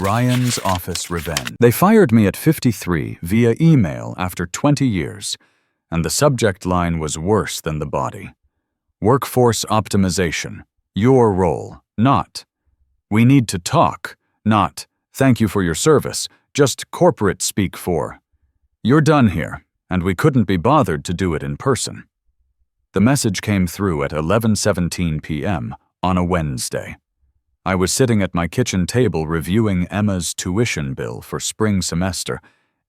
Ryan's Office Revenge. They fired me at 53 via email after 20 years, and the subject line was worse than the body. Workforce optimization. Your role, not. We need to talk, not. Thank you for your service, just corporate speak for. You're done here, and we couldn't be bothered to do it in person. The message came through at 11:17 p.m. on a Wednesday. I was sitting at my kitchen table reviewing Emma's tuition bill for spring semester,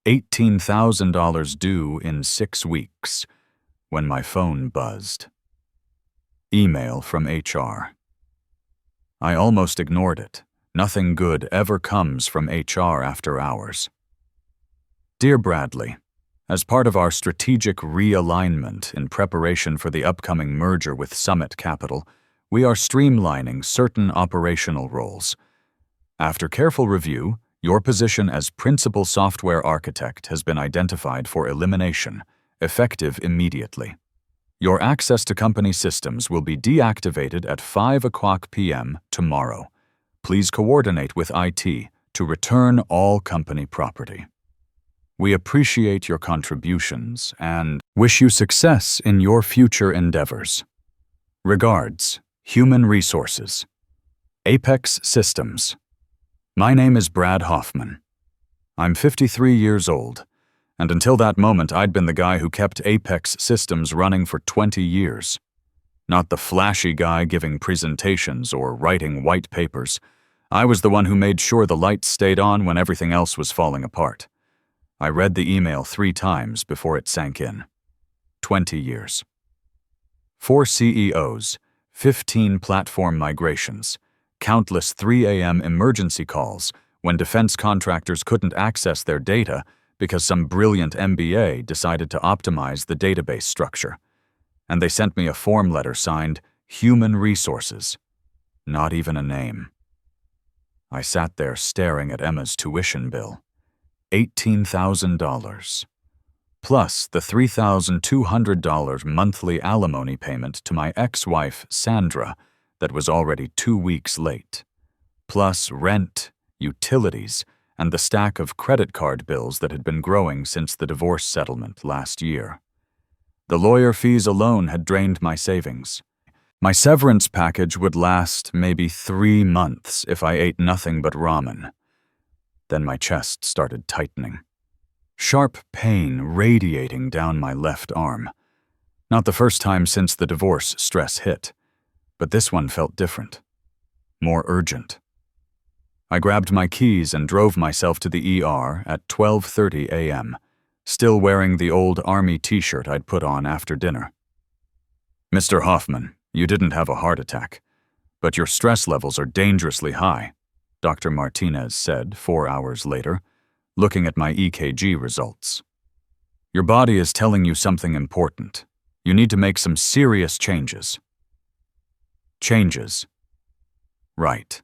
$18,000 due in 6 weeks, when my phone buzzed. Email from HR. I almost ignored it. Nothing good ever comes from HR after hours. Dear Bradley, as part of our strategic realignment in preparation for the upcoming merger with Summit Capital, we are streamlining certain operational roles. After careful review, your position as Principal Software Architect has been identified for elimination, effective immediately. Your access to company systems will be deactivated at 5:00 p.m. tomorrow. Please coordinate with IT to return all company property. We appreciate your contributions and wish you success in your future endeavors. Regards, Human Resources. Apex Systems. My name is Brad Hoffman. I'm 53 years old, and until that moment I'd been the guy who kept Apex Systems running for 20 years. Not the flashy guy giving presentations or writing white papers. I was the one who made sure the lights stayed on when everything else was falling apart. I read the email 3 times before it sank in. 20 years. 4 CEOs, 15 platform migrations, countless 3 a.m. emergency calls when defense contractors couldn't access their data because some brilliant MBA decided to optimize the database structure. And they sent me a form letter signed Human Resources. Not even a name. I sat there staring at Emma's tuition bill. $18,000. Plus the $3,200 monthly alimony payment to my ex-wife, Sandra, that was already 2 weeks late. Plus rent, utilities, and the stack of credit card bills that had been growing since the divorce settlement last year. The lawyer fees alone had drained my savings. My severance package would last maybe 3 months if I ate nothing but ramen. Then my chest started tightening. Sharp pain radiating down my left arm. Not the first time since the divorce stress hit, but this one felt different. More urgent. I grabbed my keys and drove myself to the ER at 12:30 a.m., still wearing the old Army t-shirt I'd put on after dinner. Mr. Hoffman, you didn't have a heart attack, but your stress levels are dangerously high, Dr. Martinez said 4 hours later, looking at my EKG results. Your body is telling you something important. You need to make some serious changes. Changes. Right.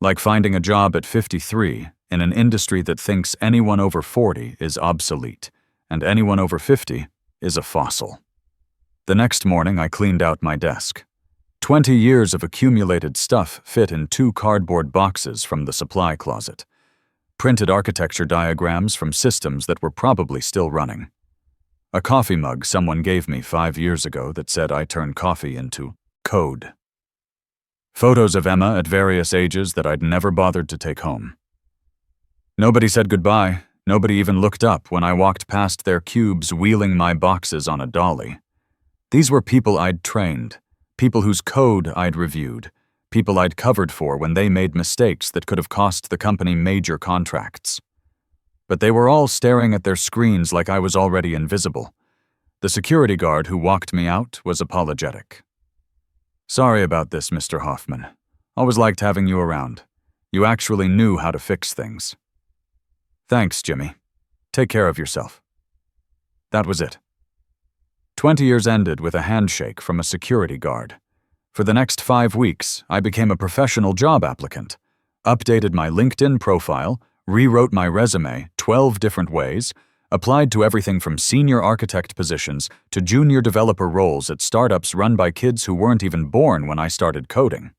Like finding a job at 53 in an industry that thinks anyone over 40 is obsolete and anyone over 50 is a fossil. The next morning I cleaned out my desk. 20 years of accumulated stuff fit in 2 cardboard boxes from the supply closet. Printed architecture diagrams from systems that were probably still running. A coffee mug someone gave me 5 years ago that said I turn coffee into code. Photos of Emma at various ages that I'd never bothered to take home. Nobody said goodbye. Nobody even looked up when I walked past their cubes wheeling my boxes on a dolly. These were people I'd trained, people whose code I'd reviewed, people I'd covered for when they made mistakes that could have cost the company major contracts. But they were all staring at their screens like I was already invisible. The security guard who walked me out was apologetic. Sorry about this, Mr. Hoffman. Always liked having you around. You actually knew how to fix things. Thanks, Jimmy. Take care of yourself. That was it. 20 years ended with a handshake from a security guard. For the next 5 weeks, I became a professional job applicant, updated my LinkedIn profile, rewrote my resume 12 different ways, applied to everything from senior architect positions to junior developer roles at startups run by kids who weren't even born when I started coding.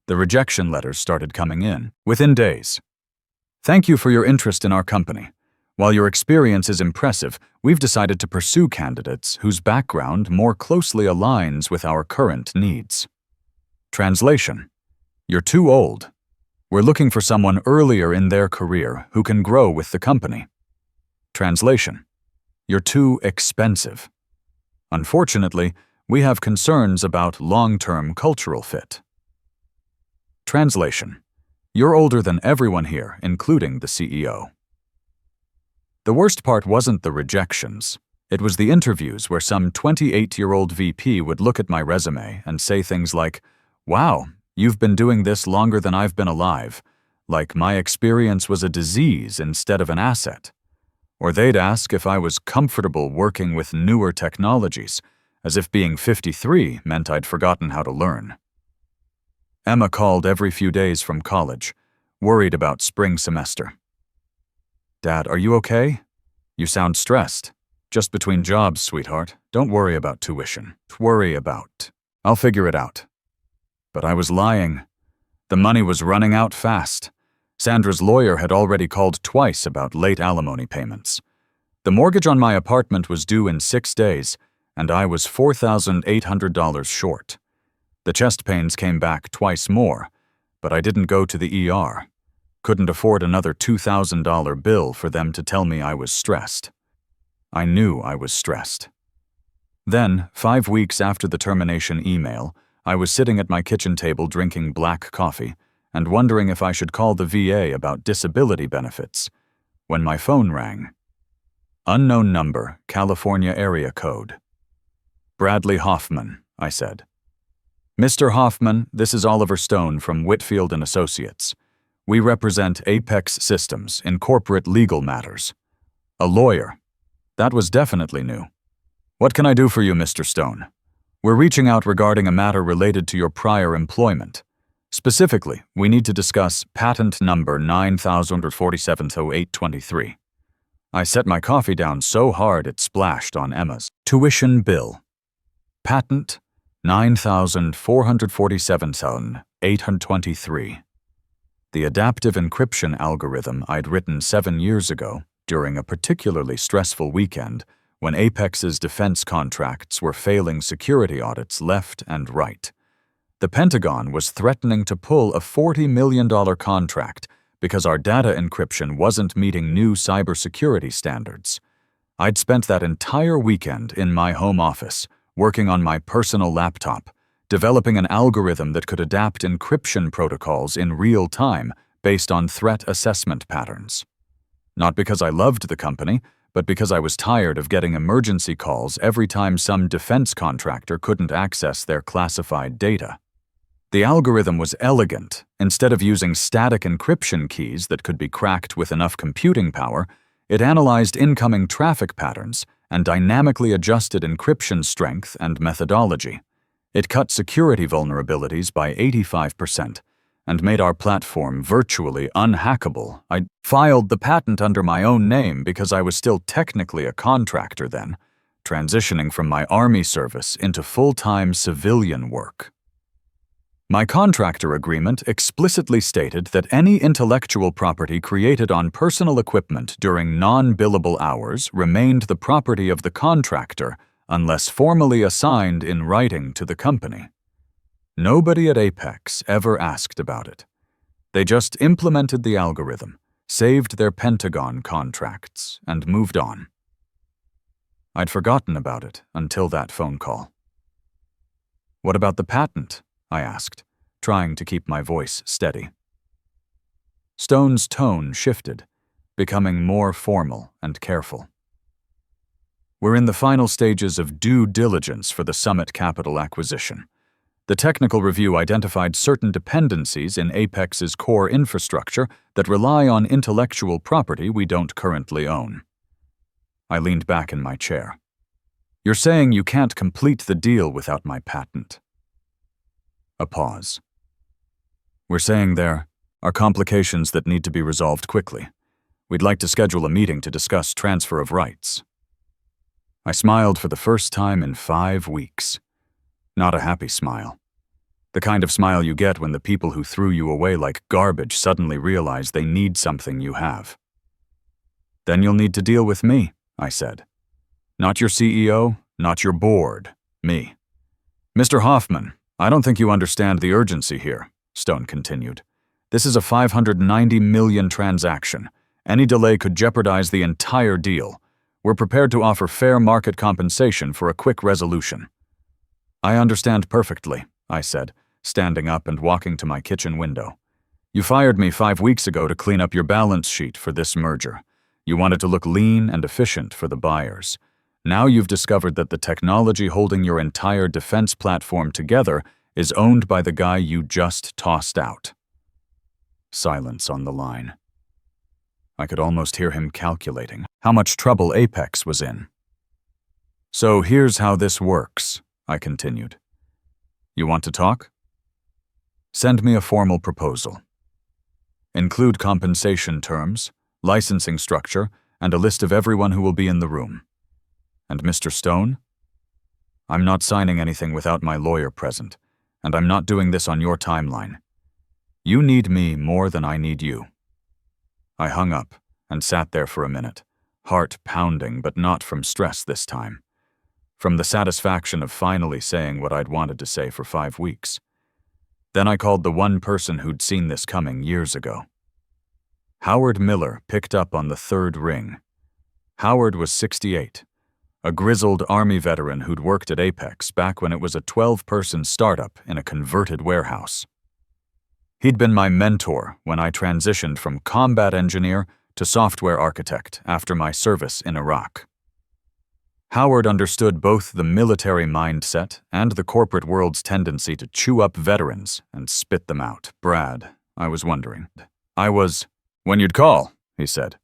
The rejection letters started coming in within days. Thank you for your interest in our company. While your experience is impressive, we've decided to pursue candidates whose background more closely aligns with our current needs. Translation: You're too old. We're looking for someone earlier in their career who can grow with the company. Translation: You're too expensive. Unfortunately, we have concerns about long-term cultural fit. Translation: You're older than everyone here, including the CEO. The worst part wasn't the rejections. It was the interviews where some 28-year-old VP would look at my resume and say things like, "Wow, you've been doing this longer than I've been alive," like my experience was a disease instead of an asset. Or they'd ask if I was comfortable working with newer technologies, as if being 53 meant I'd forgotten how to learn. Emma called every few days from college, worried about spring semester. "Dad, are you okay? You sound stressed. Just between jobs, sweetheart. Don't worry about tuition. I'll figure it out." But I was lying. The money was running out fast. Sandra's lawyer had already called twice about late alimony payments. The mortgage on my apartment was due in 6 days, and I was $4,800 short. The chest pains came back twice more, but I didn't go to the ER. Couldn't afford another $2,000 bill for them to tell me I was stressed. I knew I was stressed. Then, 5 weeks after the termination email, I was sitting at my kitchen table drinking black coffee and wondering if I should call the VA about disability benefits, when my phone rang. Unknown number, California area code. "Bradley Hoffman," I said. "Mr. Hoffman, this is Oliver Stone from Whitfield & Associates. We represent Apex Systems in corporate legal matters." A lawyer. That was definitely new. "What can I do for you, Mr. Stone?" "We're reaching out regarding a matter related to your prior employment. Specifically, we need to discuss patent number 9047-0823. I set my coffee down so hard it splashed on Emma's tuition bill. Patent 9447-823. The adaptive encryption algorithm I'd written 7 years ago during a particularly stressful weekend when Apex's defense contracts were failing security audits left and right. The Pentagon was threatening to pull a $40 million contract because our data encryption wasn't meeting new cybersecurity standards. I'd spent that entire weekend in my home office, working on my personal laptop, developing an algorithm that could adapt encryption protocols in real time based on threat assessment patterns. Not because I loved the company, but because I was tired of getting emergency calls every time some defense contractor couldn't access their classified data. The algorithm was elegant. Instead of using static encryption keys that could be cracked with enough computing power, it analyzed incoming traffic patterns and dynamically adjusted encryption strength and methodology. It cut security vulnerabilities by 85% and made our platform virtually unhackable. I filed the patent under my own name because I was still technically a contractor then, transitioning from my Army service into full-time civilian work. My contractor agreement explicitly stated that any intellectual property created on personal equipment during non-billable hours remained the property of the contractor unless formally assigned in writing to the company. Nobody at Apex ever asked about it. They just implemented the algorithm, saved their Pentagon contracts, and moved on. I'd forgotten about it until that phone call. "What about the patent?" I asked, trying to keep my voice steady. Stone's tone shifted, becoming more formal and careful. "We're in the final stages of due diligence for the Summit Capital acquisition. The technical review identified certain dependencies in Apex's core infrastructure that rely on intellectual property we don't currently own." I leaned back in my chair. "You're saying you can't complete the deal without my patent?" A pause. "We're saying there are complications that need to be resolved quickly. We'd like to schedule a meeting to discuss transfer of rights." I smiled for the first time in 5 weeks. Not a happy smile. The kind of smile you get when the people who threw you away like garbage suddenly realize they need something you have. Then you'll need to deal with me, I said. Not your CEO, not your board, me. Mr. Hoffman, I don't think you understand the urgency here, Stone continued. This is a $590 million transaction. Any delay could jeopardize the entire deal. We're prepared to offer fair market compensation for a quick resolution. I understand perfectly, I said, standing up and walking to my kitchen window. You fired me 5 weeks ago to clean up your balance sheet for this merger. You wanted to look lean and efficient for the buyers. Now you've discovered that the technology holding your entire defense platform together is owned by the guy you just tossed out. Silence on the line. I could almost hear him calculating how much trouble Apex was in. So here's how this works, I continued. You want to talk? Send me a formal proposal. Include compensation terms, licensing structure, and a list of everyone who will be in the room. And Mr. Stone? I'm not signing anything without my lawyer present, and I'm not doing this on your timeline. You need me more than I need you. I hung up and sat there for a minute, heart pounding, but not from stress this time. From the satisfaction of finally saying what I'd wanted to say for 5 weeks. Then I called the one person who'd seen this coming years ago. Howard Miller picked up on the third ring. Howard was 68, a grizzled Army veteran who'd worked at Apex back when it was a 12-person startup in a converted warehouse. He'd been my mentor when I transitioned from combat engineer to software architect after my service in Iraq. Howard understood both the military mindset and the corporate world's tendency to chew up veterans and spit them out. Brad, I was wondering. When you'd call, he said.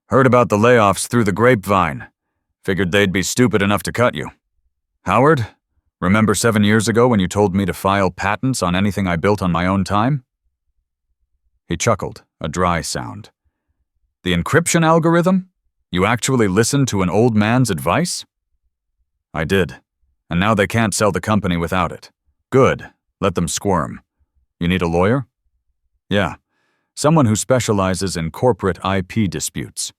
Heard about the layoffs through the grapevine. Figured they'd be stupid enough to cut you. Howard, remember 7 years ago when you told me to file patents on anything I built on my own time? He chuckled, a dry sound. The encryption algorithm? You actually listened to an old man's advice? I did, and now they can't sell the company without it. Good, let them squirm. You need a lawyer? Yeah, someone who specializes in corporate IP disputes.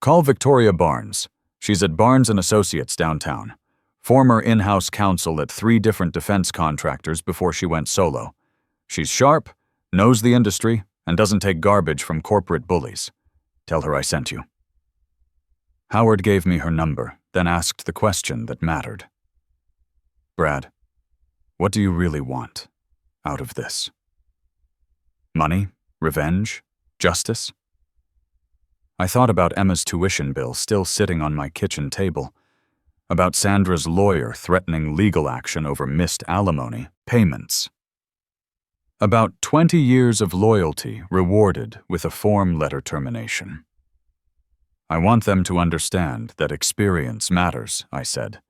Call Victoria Barnes. She's at Barnes & Associates downtown. Former in-house counsel at 3 different defense contractors before she went solo. She's sharp, knows the industry, and doesn't take garbage from corporate bullies. Tell her I sent you. Howard gave me her number, then asked the question that mattered. Brad, what do you really want out of this? Money? Revenge? Justice? I thought about Emma's tuition bill still sitting on my kitchen table, about Sandra's lawyer threatening legal action over missed alimony payments, about 20 years of loyalty rewarded with a form letter termination. I want them to understand that experience matters, I said,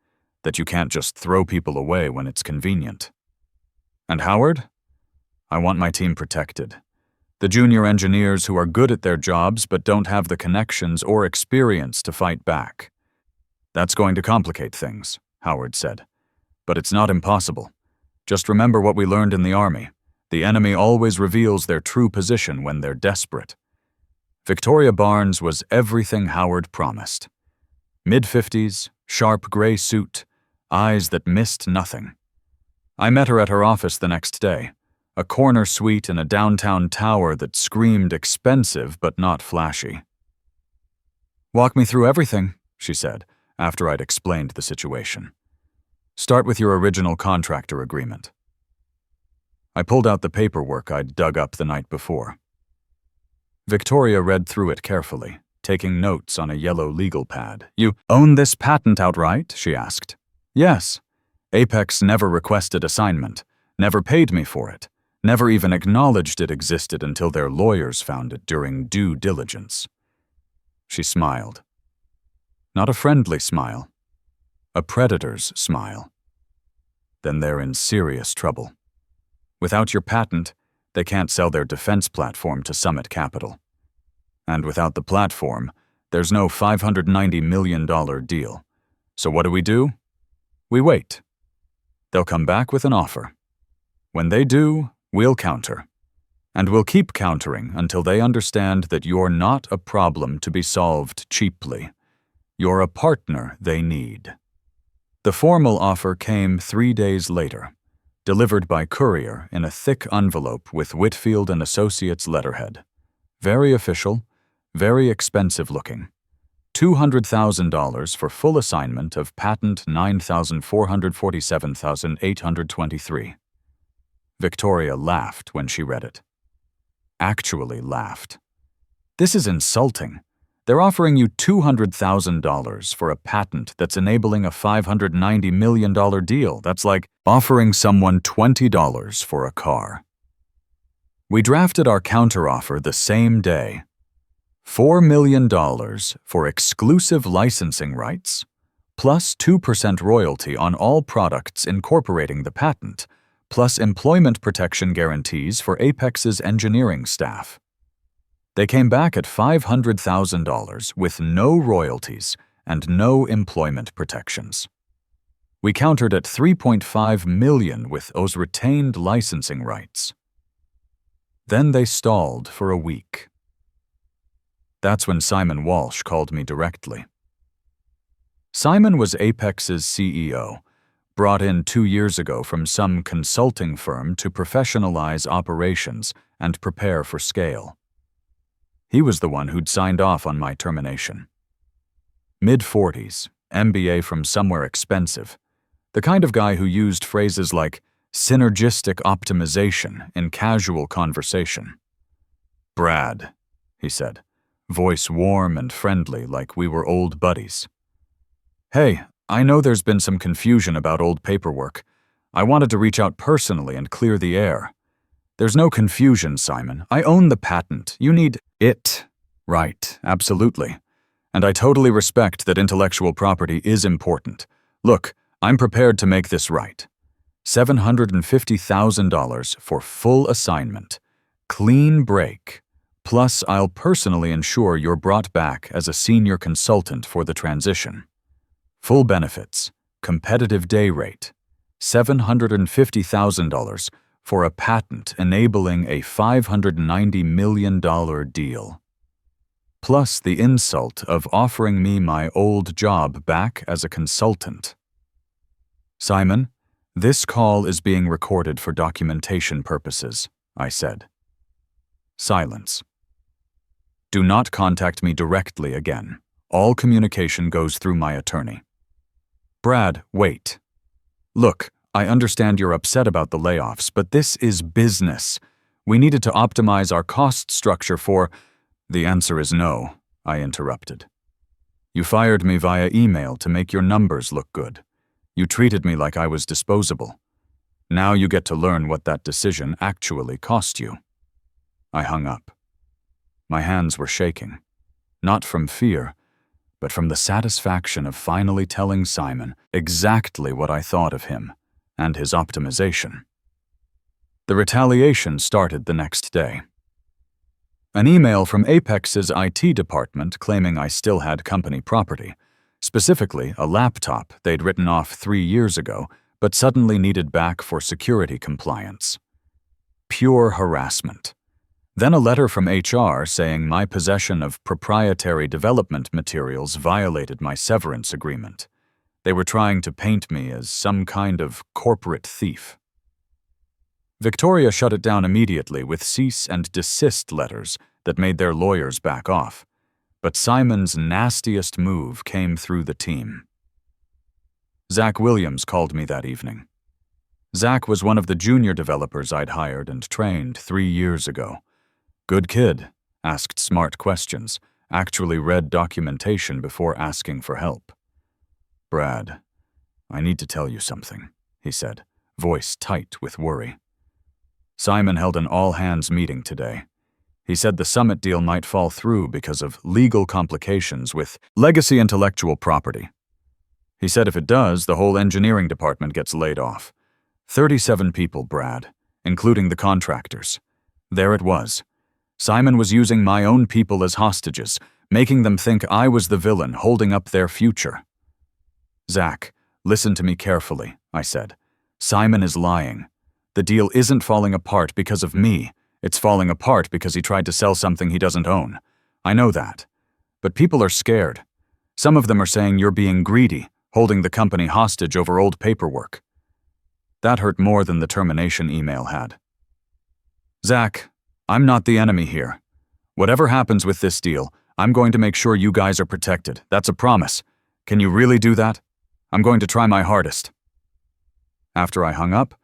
that you can't just throw people away when it's convenient. And Howard? I want my team protected. The junior engineers who are good at their jobs but don't have the connections or experience to fight back. That's going to complicate things, Howard said. But it's not impossible. Just remember what we learned in the Army. The enemy always reveals their true position when they're desperate. Victoria Barnes was everything Howard promised. Mid-50s, sharp gray suit, eyes that missed nothing. I met her at her office the next day, a corner suite in a downtown tower that screamed expensive but not flashy. Walk me through everything, she said, after I'd explained the situation. Start with your original contractor agreement. I pulled out the paperwork I'd dug up the night before. Victoria read through it carefully, taking notes on a yellow legal pad. You own this patent outright? She asked. Yes. Apex never requested assignment, never paid me for it, never even acknowledged it existed until their lawyers found it during due diligence. She smiled. Not a friendly smile, a predator's smile. Then they're in serious trouble. Without your patent, they can't sell their defense platform to Summit Capital. And without the platform, there's no $590 million deal. So what do? We wait. They'll come back with an offer. When they do, we'll counter. And we'll keep countering until they understand that you're not a problem to be solved cheaply. You're a partner they need. The formal offer came 3 days later, delivered by courier in a thick envelope with Whitfield & Associates letterhead. Very official, very expensive looking. $200,000 for full assignment of patent 9,447,823. Victoria laughed when she read it. Actually laughed. This is insulting. They're offering you $200,000 for a patent that's enabling a $590 million deal. That's like offering someone $20 for a car. We drafted our counteroffer the same day. $4 million for exclusive licensing rights, plus 2% royalty on all products incorporating the patent, plus employment protection guarantees for Apex's engineering staff. They came back at $500,000 with no royalties and no employment protections. We countered at $3.5 million with those retained licensing rights. Then they stalled for a week. That's when Simon Walsh called me directly. Simon was Apex's CEO, brought in 2 years ago from some consulting firm to professionalize operations and prepare for scale. He was the one who'd signed off on my termination. Mid-40s, MBA from somewhere expensive, the kind of guy who used phrases like synergistic optimization in casual conversation. "Brad," he said, voice warm and friendly like we were old buddies. "Hey, I know there's been some confusion about old paperwork. I wanted to reach out personally and clear the air. There's no confusion, Simon. I own the patent. You need it." "Right, absolutely. And I totally respect that intellectual property is important. Look, I'm prepared to make this right. $750,000 for full assignment. Clean break. Plus, I'll personally ensure you're brought back as a senior consultant for the transition. Full benefits, competitive day rate, $750,000 for a patent enabling a $590 million deal. Plus the insult of offering me my old job back as a consultant." "Simon, this call is being recorded for documentation purposes," I said. Silence. "Do not contact me directly again. All communication goes through my attorney." "Brad, wait. Look, I understand you're upset about the layoffs, but this is business. We needed to optimize our cost structure for—" "The answer is no," I interrupted. "You fired me via email to make your numbers look good. You treated me like I was disposable. Now you get to learn what that decision actually cost you." I hung up. My hands were shaking, not from fear, but from the satisfaction of finally telling Simon exactly what I thought of him and his optimization. The retaliation started the next day. An email from Apex's IT department claiming I still had company property, specifically a laptop they'd written off 3 years ago but suddenly needed back for security compliance. Pure harassment. Then a letter from HR saying my possession of proprietary development materials violated my severance agreement. They were trying to paint me as some kind of corporate thief. Victoria shut it down immediately with cease and desist letters that made their lawyers back off. But Simon's nastiest move came through the team. Zach Williams called me that evening. Zach was one of the junior developers I'd hired and trained 3 years ago. Good kid, asked smart questions, actually read documentation before asking for help. "Brad, I need to tell you something," he said, voice tight with worry. "Simon held an all-hands meeting today. He said the Summit deal might fall through because of legal complications with legacy intellectual property. He said if it does, the whole engineering department gets laid off. 37 people, Brad, including the contractors. There it was. Simon was using my own people as hostages, making them think I was the villain holding up their future." "Zach, listen to me carefully," I said. "Simon is lying. The deal isn't falling apart because of me. It's falling apart because he tried to sell something he doesn't own. I know that. But people are scared. Some of them are saying you're being greedy, holding the company hostage over old paperwork. That hurt more than the termination email had. Zach, I'm not the enemy here. Whatever happens with this deal, I'm going to make sure you guys are protected. That's a promise. Can you really do that? I'm going to try my hardest. After I hung up,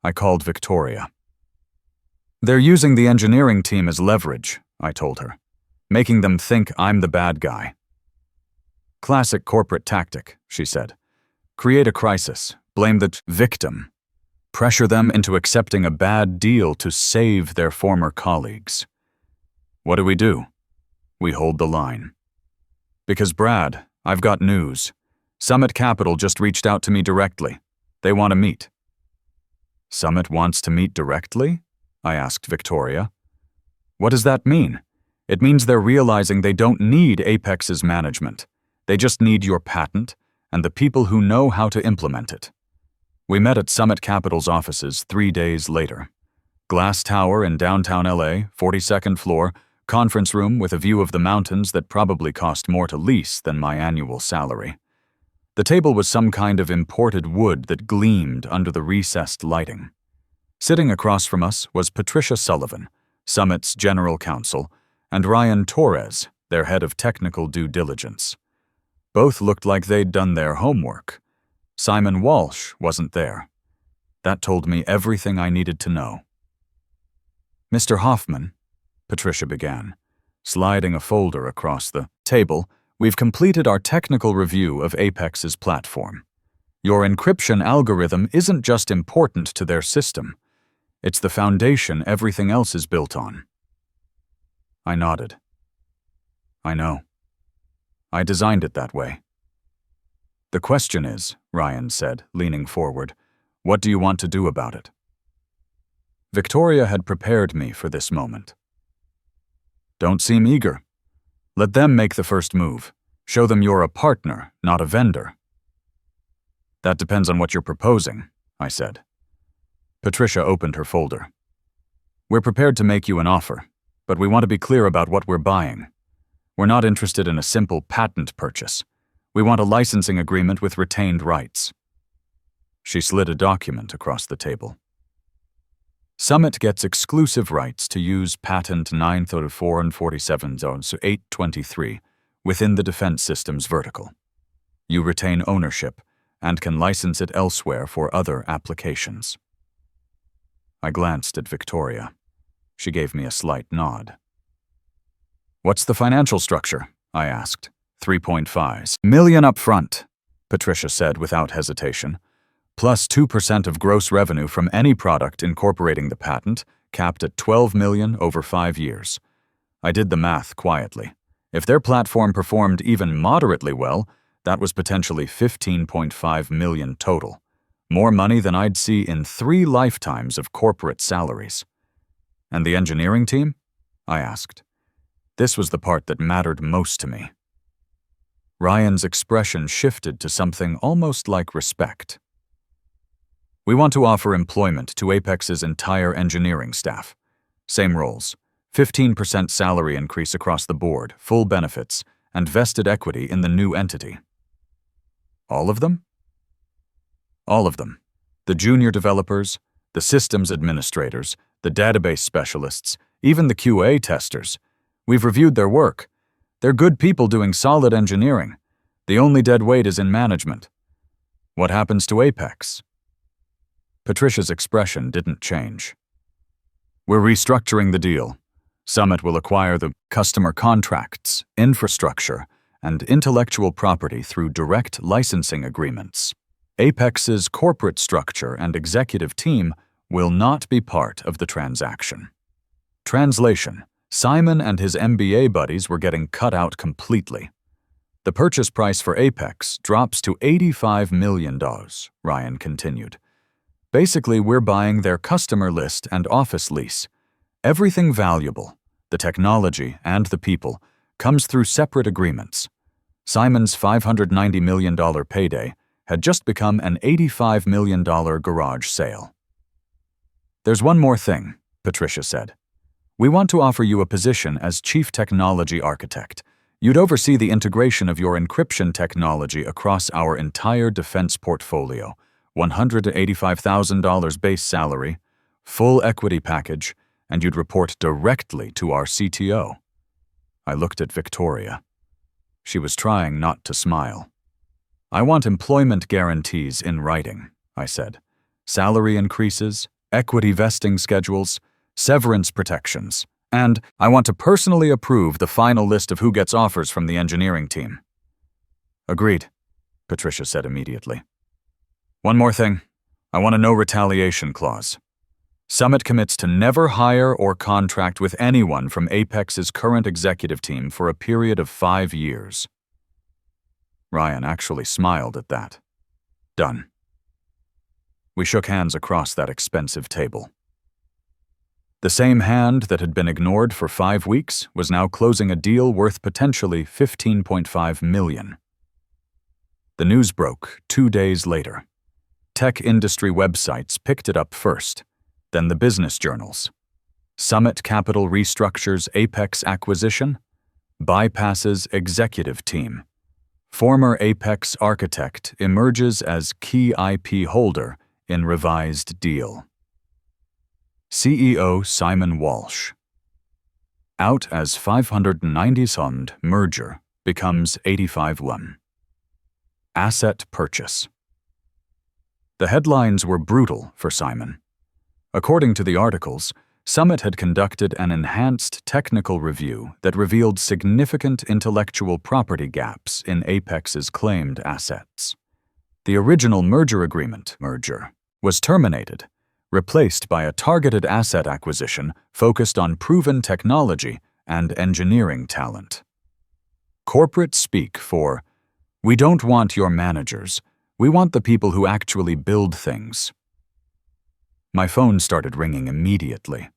I called Victoria. They're using the engineering team as leverage, I told her, making them think I'm the bad guy. Classic corporate tactic, she said. Create a crisis, blame the victim, pressure them into accepting a bad deal to save their former colleagues. What do? We hold the line. Because Brad, I've got news. Summit Capital just reached out to me directly. They want to meet. Summit wants to meet directly? I asked Victoria. What does that mean? It means they're realizing they don't need Apex's management. They just need your patent and the people who know how to implement it. We met at Summit Capital's offices 3 days later. Glass tower in downtown LA, 42nd floor, conference room with a view of the mountains that probably cost more to lease than my annual salary. The table was some kind of imported wood that gleamed under the recessed lighting. Sitting across from us was Patricia Sullivan, Summit's general counsel, and Ryan Torres, their head of technical due diligence. Both looked like they'd done their homework. Simon Walsh wasn't there. That told me everything I needed to know. Mr. Hoffman, Patricia began, sliding a folder across the table, we've completed our technical review of Apex's platform. Your encryption algorithm isn't just important to their system. It's the foundation everything else is built on. I nodded. I know. I designed it that way. The question is, Ryan said, leaning forward, what do you want to do about it? Victoria had prepared me for this moment. Don't seem eager. Let them make the first move. Show them you're a partner, not a vendor. That depends on what you're proposing, I said. Patricia opened her folder. We're prepared to make you an offer, but we want to be clear about what we're buying. We're not interested in a simple patent purchase. We want a licensing agreement with retained rights. She slid a document across the table. Summit gets exclusive rights to use patent 934 and 47 zones 823 within the defense systems vertical. You retain ownership and can license it elsewhere for other applications. I glanced at Victoria. She gave me a slight nod. What's the financial structure? I asked. 3.5 million up front, Patricia said without hesitation, plus 2% of gross revenue from any product incorporating the patent, capped at 12 million over 5 years. I did the math quietly. If their platform performed even moderately well, that was potentially 15.5 million total. More money than I'd see in 3 lifetimes of corporate salaries. And the engineering team? I asked. This was the part that mattered most to me. Ryan's expression shifted to something almost like respect. We want to offer employment to Apex's entire engineering staff. Same roles, 15% salary increase across the board, full benefits, and vested equity in the new entity. All of them? All of them. The junior developers, the systems administrators, the database specialists, even the QA testers. We've reviewed their work. They're good people doing solid engineering. The only dead weight is in management. What happens to Apex? Patricia's expression didn't change. We're restructuring the deal. Summit will acquire the customer contracts, infrastructure, and intellectual property through direct licensing agreements. Apex's corporate structure and executive team will not be part of the transaction. Translation: Simon and his MBA buddies were getting cut out completely. The purchase price for Apex drops to $85 million, Ryan continued. Basically, we're buying their customer list and office lease. Everything valuable, the technology and the people, comes through separate agreements. Simon's $590 million payday had just become an $85 million garage sale. There's one more thing, Patricia said. We want to offer you a position as Chief Technology Architect. You'd oversee the integration of your encryption technology across our entire defense portfolio. $185,000 base salary, full equity package, and you'd report directly to our CTO. I looked at Victoria. She was trying not to smile. I want employment guarantees in writing, I said. Salary increases, equity vesting schedules, severance protections, and I want to personally approve the final list of who gets offers from the engineering team. Agreed, Patricia said immediately. One more thing. I want a no retaliation clause. Summit commits to never hire or contract with anyone from Apex's current executive team for a period of 5 years. Ryan actually smiled at that. Done. We shook hands across that expensive table. The same hand that had been ignored for 5 weeks was now closing a deal worth potentially $15.5 million. The news broke 2 days later. Tech industry websites picked it up first, then the business journals. Summit Capital restructures Apex acquisition, bypasses executive team. Former Apex architect emerges as key IP holder in revised deal. CEO Simon Walsh. Out as 590 merger becomes 85-1. Asset purchase. The headlines were brutal for Simon. According to the articles, Summit had conducted an enhanced technical review that revealed significant intellectual property gaps in Apex's claimed assets. The original merger agreement was terminated, replaced by a targeted asset acquisition focused on proven technology and engineering talent. Corporate speak for, "We don't want your managers, we want the people who actually build things." My phone started ringing immediately.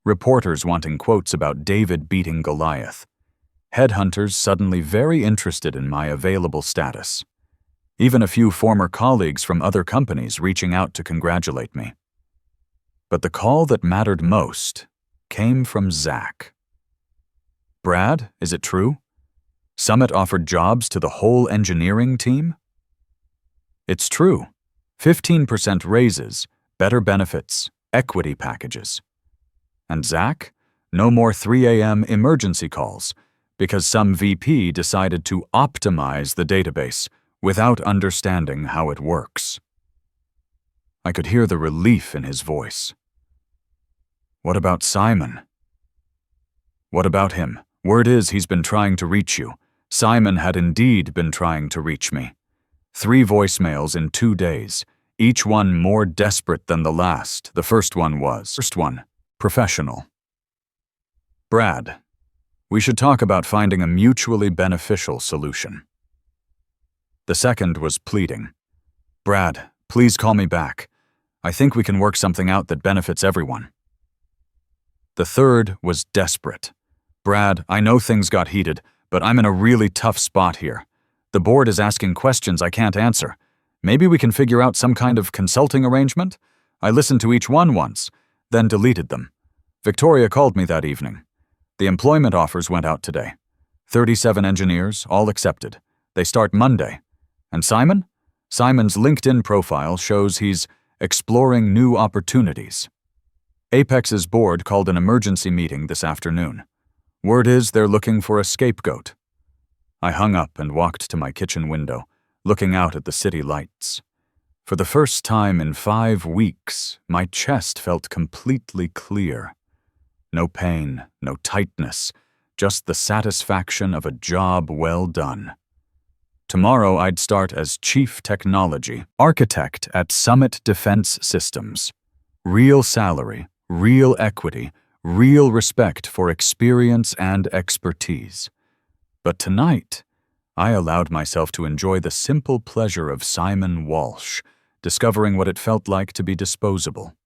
Reporters wanting quotes about David beating Goliath. Headhunters suddenly very interested in my available status. Even a few former colleagues from other companies reaching out to congratulate me. But the call that mattered most came from Zach. "Brad, is it true? Summit offered jobs to the whole engineering team?" "It's true. 15% raises, better benefits, equity packages." And Zach? No more 3 a.m. emergency calls, because some VP decided to optimize the database without understanding how it works. I could hear the relief in his voice. "What about Simon?" "What about him? Word is he's been trying to reach you. Simon had indeed been trying to reach me. 3 voicemails in 2 days, each one more desperate than the last. The first one, professional. Brad, we should talk about finding a mutually beneficial solution. The second was pleading. Brad, please call me back. I think we can work something out that benefits everyone. The third was desperate. Brad, I know things got heated, but I'm in a really tough spot here. The board is asking questions I can't answer. Maybe we can figure out some kind of consulting arrangement? I listened to each one once, then deleted them. Victoria called me that evening. The employment offers went out today. 37 engineers, all accepted. They start Monday. And Simon? Simon's LinkedIn profile shows he's exploring new opportunities. Apex's board called an emergency meeting this afternoon. Word is they're looking for a scapegoat. I hung up and walked to my kitchen window, looking out at the city lights. For the first time in 5 weeks, my chest felt completely clear. No pain, no tightness, just the satisfaction of a job well done. Tomorrow I'd start as Chief Technology Architect at Summit Defense Systems. Real salary, real equity, real respect for experience and expertise. But tonight, I allowed myself to enjoy the simple pleasure of Simon Walsh, discovering what it felt like to be disposable.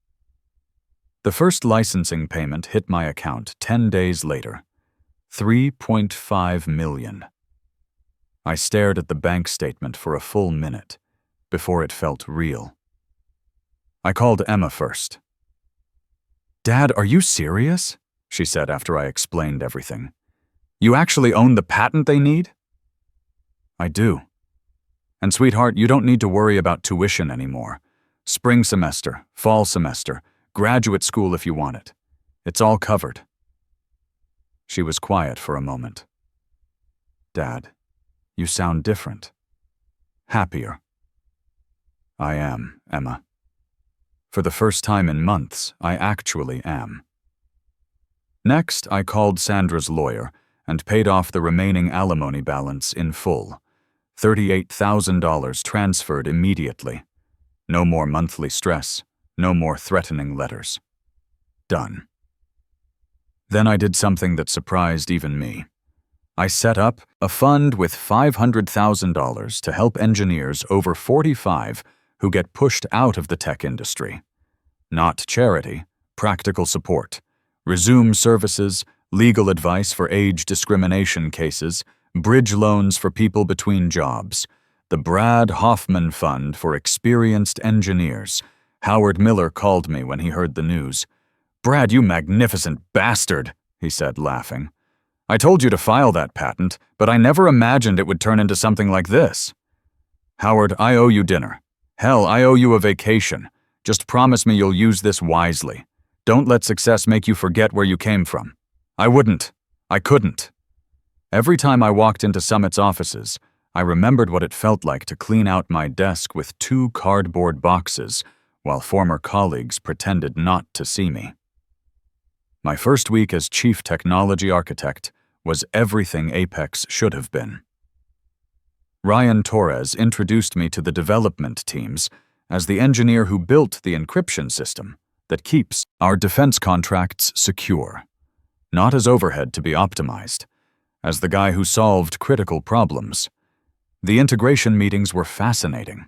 The first licensing payment hit my account 10 days later. $3.5 million. I stared at the bank statement for a full minute before it felt real. I called Emma first. "Dad, are you serious?" she said after I explained everything. "You actually own the patent they need?" "I do. And sweetheart, you don't need to worry about tuition anymore. Spring semester, fall semester, graduate school if you want it. It's all covered." She was quiet for a moment. "Dad, you sound different. Happier." "I am, Emma. For the first time in months, I actually am." Next, I called Sandra's lawyer and paid off the remaining alimony balance in full. $38,000 transferred immediately. No more monthly stress, no more threatening letters. Done. Then I did something that surprised even me. I set up a fund with $500,000 to help engineers over 45 who get pushed out of the tech industry. Not charity, practical support. Resume services, legal advice for age discrimination cases, bridge loans for people between jobs. The Brad Hoffman Fund for Experienced Engineers. Howard Miller called me when he heard the news. "Brad, you magnificent bastard," he said, laughing. "I told you to file that patent, but I never imagined it would turn into something like this." "Howard, I owe you dinner. Hell, I owe you a vacation. Just promise me you'll use this wisely. Don't let success make you forget where you came from." I wouldn't. I couldn't. Every time I walked into Summit's offices, I remembered what it felt like to clean out my desk with 2 cardboard boxes while former colleagues pretended not to see me. My first week as Chief Technology Architect was everything Apex should have been. Ryan Torres introduced me to the development teams as the engineer who built the encryption system that keeps our defense contracts secure, not as overhead to be optimized, as the guy who solved critical problems. The integration meetings were fascinating.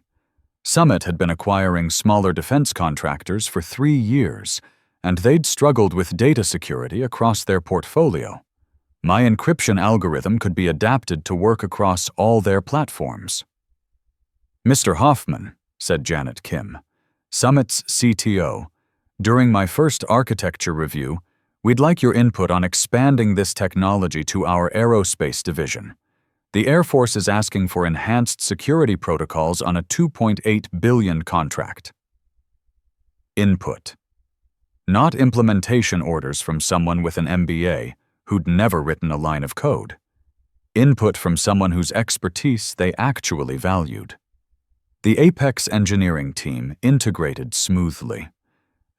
Summit had been acquiring smaller defense contractors for 3 years, and they'd struggled with data security across their portfolio. My encryption algorithm could be adapted to work across all their platforms. "Mr. Hoffman," said Janet Kim, Summit's CTO, "during my first architecture review, we'd like your input on expanding this technology to our aerospace division. The Air Force is asking for enhanced security protocols on a $2.8 billion contract." Input. Not implementation orders from someone with an MBA who'd never written a line of code. Input from someone whose expertise they actually valued. The Apex engineering team integrated smoothly.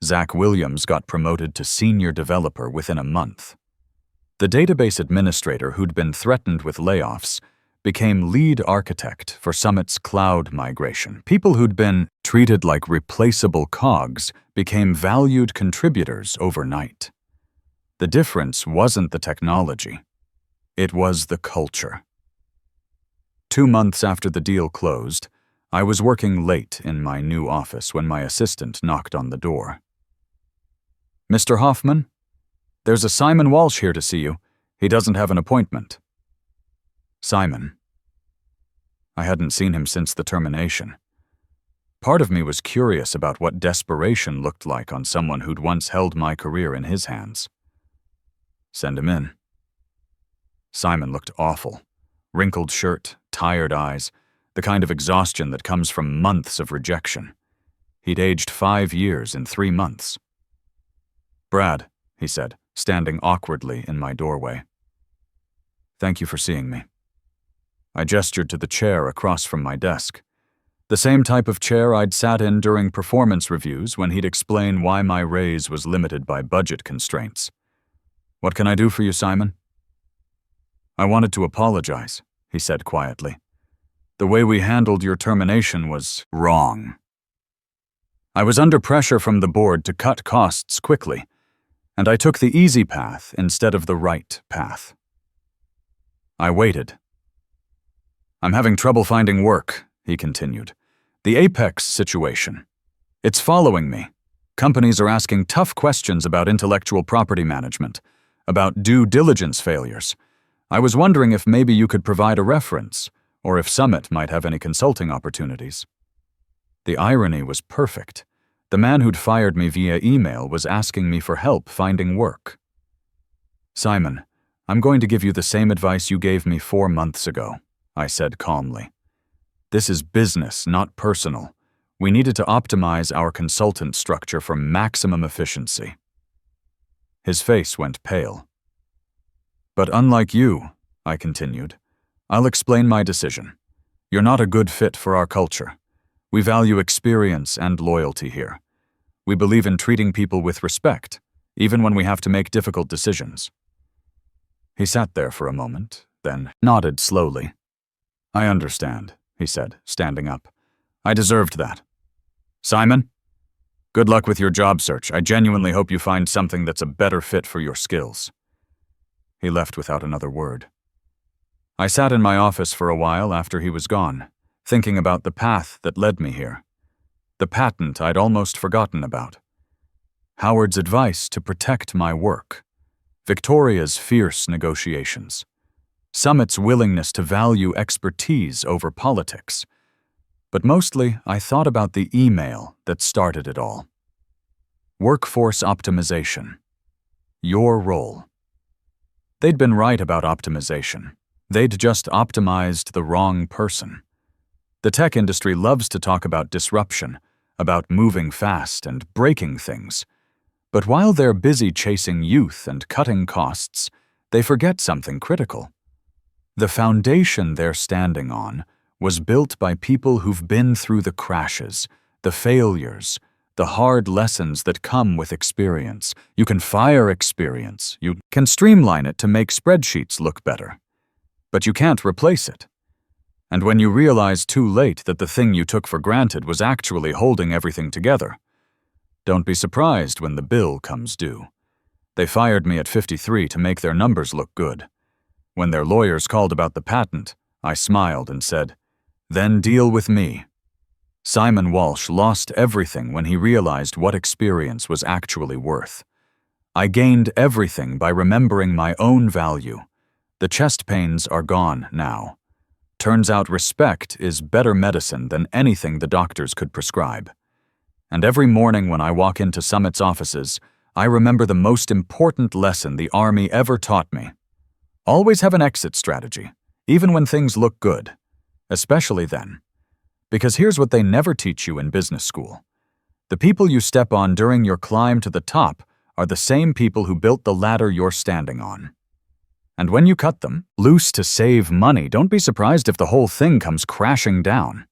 Zach Williams got promoted to senior developer within a month. The database administrator who'd been threatened with layoffs became lead architect for Summit's cloud migration. People who'd been treated like replaceable cogs became valued contributors overnight. The difference wasn't the technology. It was the culture. 2 months after the deal closed, I was working late in my new office when my assistant knocked on the door. "Mr. Hoffman? There's a Simon Walsh here to see you. He doesn't have an appointment." Simon. I hadn't seen him since the termination. Part of me was curious about what desperation looked like on someone who'd once held my career in his hands. "Send him in." Simon looked awful. Wrinkled shirt, tired eyes, the kind of exhaustion that comes from months of rejection. He'd aged 5 years in 3 months. "Brad," he said, standing awkwardly in my doorway. "Thank you for seeing me." I gestured to the chair across from my desk. The same type of chair I'd sat in during performance reviews when he'd explain why my raise was limited by budget constraints. "What can I do for you, Simon?" "I wanted to apologize," he said quietly. "The way we handled your termination was wrong. I was under pressure from the board to cut costs quickly, and I took the easy path instead of the right path." I waited. "I'm having trouble finding work," he continued. "The Apex situation. It's following me. Companies are asking tough questions about intellectual property management, about due diligence failures. I was wondering if maybe you could provide a reference, or if Summit might have any consulting opportunities." The irony was perfect. The man who'd fired me via email was asking me for help finding work. "Simon, I'm going to give you the same advice you gave me 4 months ago," I said calmly. "This is business, not personal. We needed to optimize our consultant structure for maximum efficiency." His face went pale. "But unlike you," I continued, "I'll explain my decision. You're not a good fit for our culture. We value experience and loyalty here. We believe in treating people with respect, even when we have to make difficult decisions." He sat there for a moment, then nodded slowly. "I understand," he said, standing up. "I deserved that. Simon, good luck with your job search. I genuinely hope you find something that's a better fit for your skills." He left without another word. I sat in my office for a while after he was gone, thinking about the path that led me here. The patent I'd almost forgotten about. Howard's advice to protect my work. Victoria's fierce negotiations. Summit's willingness to value expertise over politics. But mostly, I thought about the email that started it all. Workforce optimization. Your role. They'd been right about optimization. They'd just optimized the wrong person. The tech industry loves to talk about disruption, about moving fast and breaking things. But while they're busy chasing youth and cutting costs, they forget something critical. The foundation they're standing on was built by people who've been through the crashes, the failures, the hard lessons that come with experience. You can fire experience. You can streamline it to make spreadsheets look better. But you can't replace it. And when you realize too late that the thing you took for granted was actually holding everything together, don't be surprised when the bill comes due. They fired me at 53 to make their numbers look good. When their lawyers called about the patent, I smiled and said, "Then deal with me." Simon Walsh lost everything when he realized what experience was actually worth. I gained everything by remembering my own value. The chest pains are gone now. Turns out respect is better medicine than anything the doctors could prescribe. And every morning when I walk into Summit's offices, I remember the most important lesson the Army ever taught me. Always have an exit strategy, even when things look good. Especially then. Because here's what they never teach you in business school. The people you step on during your climb to the top are the same people who built the ladder you're standing on. And when you cut them loose to save money, don't be surprised if the whole thing comes crashing down.